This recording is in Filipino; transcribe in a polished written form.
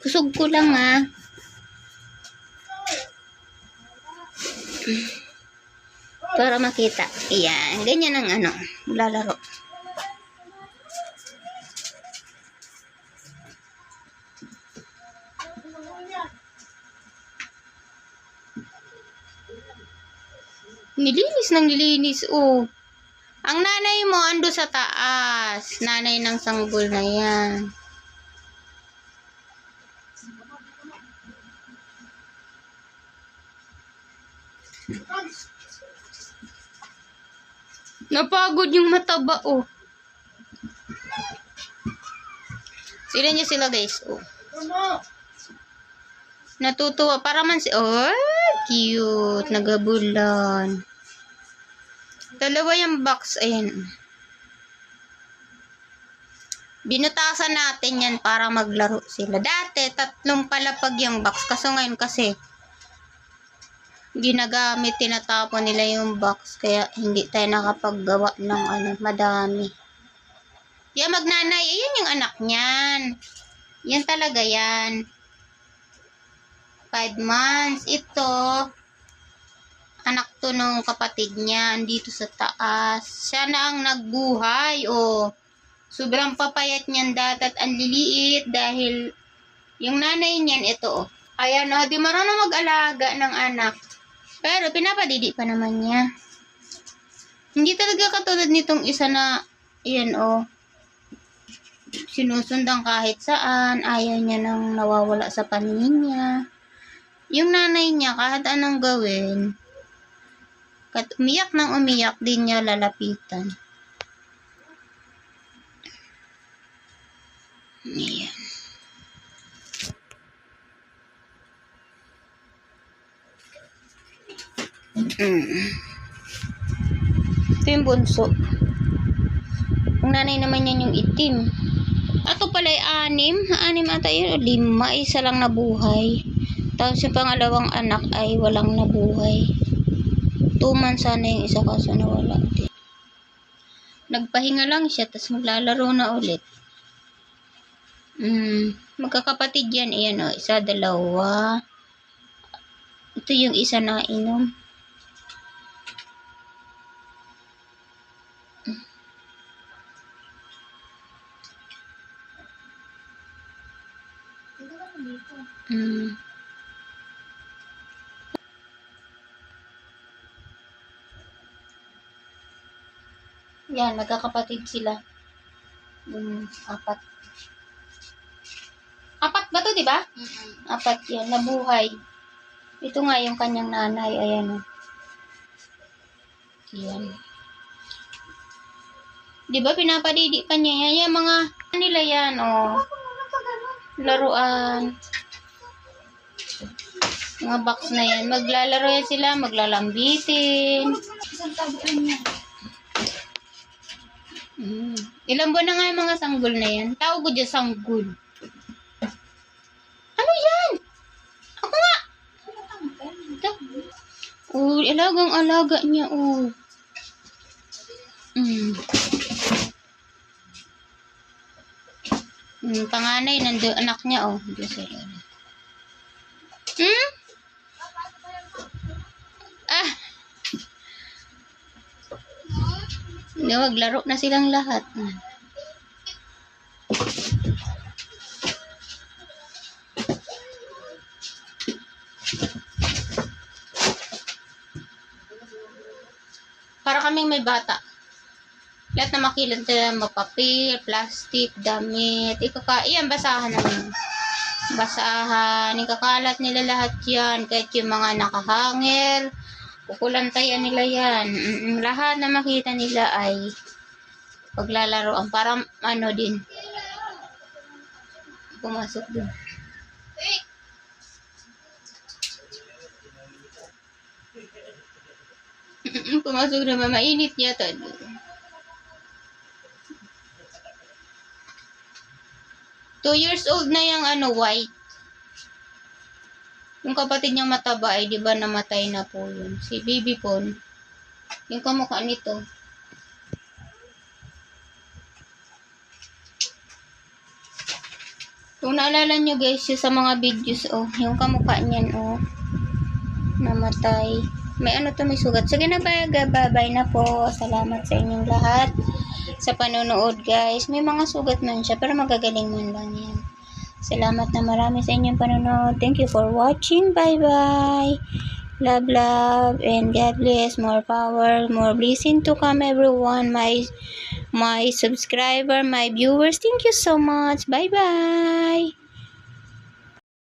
Kusog ko lang para makita. Ayan, ganyan ang lalaro. Nilinis ng nilinis, oh. Ang nanay mo ando sa taas. Nanay ng sanggol na yan. Napagod yung mataba, oh. Sila niya sila, guys, oh. Natutuwa. Para man oh, cute. Nagabulan. Dalawa yung box. Ayan. Binutasan natin yan para maglaro sila. Dati, 3 palapag yung box. Kaso ngayon kasi, ginagamit, tinatapon nila yung box. Kaya, hindi tayo nakapaggawa ng madami. Yan, magnanay. Ayan yung anak niyan. Yan talaga yan. 5 months. Ito, anak to nung kapatid niya. Andito sa taas. Siya na ang nagbuhay. Oh. Sobrang papayat niyan dati at ang liliit dahil yung nanay niyan ito. Ayan, di marunong mag-alaga ng anak. Pero pinapadidi pa naman niya. Hindi talaga katulad nitong isa na, ayan sinusundan kahit saan. Ayaw niya nang nawawala sa paningin niya. Yung nanay niya kahit anong gawin, kahit umiyak nang umiyak, din niya lalapitan. Ayan. Ito yung bunso. Ang nanay naman yan yung itim. Ato pala ay 6. 6 ata yun o 5. Isa lang nabuhay. Tapos yung pangalawang anak ay walang nabuhay. 2 months sana yung isa kaso nawala din. Nagpahinga lang siya tapos maglalaro na ulit. Magkakapatid yan. Ayan isa, 2. Ito yung isa na inom. Yan, magkakapatid sila. 4. 4 ba to, di ba? 4 yan, nabuhay. Ito nga yung kanyang nanay, ayan. Yan. Di ba pinapadidi pa niya yan? Yung mga nila yan, laruan. Mga box na yan. Maglalaro yan sila, maglalambitin. Isang tabuan niya. Ilang buwan na nga yung mga sanggol na yan. Tawag ko dyan sanggol. Ano yan? Ako nga! Alagang-alaga niya, Panganay, nandun, anak niya, Diyos ay Lord. Maglaro na silang lahat. Para kaming may bata. Lahat na makilan sila, mapapil, plastic, damit. Iyan, basahan namin. Basahan. Ikakalat nila lahat yan. Kahit yung mga nakahanger. Kukulantayan nila yan. Lahat na makita nila ay paglalaroan. Para din. Pumasok din. Pumasok na mainit yata. 2 years old na yung white. Yung kapatid niyang mataba ay di ba namatay na po yun. Si Baby Pon. Yung kamukha nito. Kung naalala nyo guys, yung sa mga videos, oh, yung kamukha niyan, oh, namatay. May ano to, may sugat. Sige na, bye na po. Salamat sa inyong lahat sa panonood guys. May mga sugat man siya, pero magagaling man lang yan. Salamat na marami sa inyong panonood. Thank you for watching. Bye-bye. Love, love, and God bless. More power, more blessing to come everyone. My subscriber, my viewers, thank you so much. Bye-bye.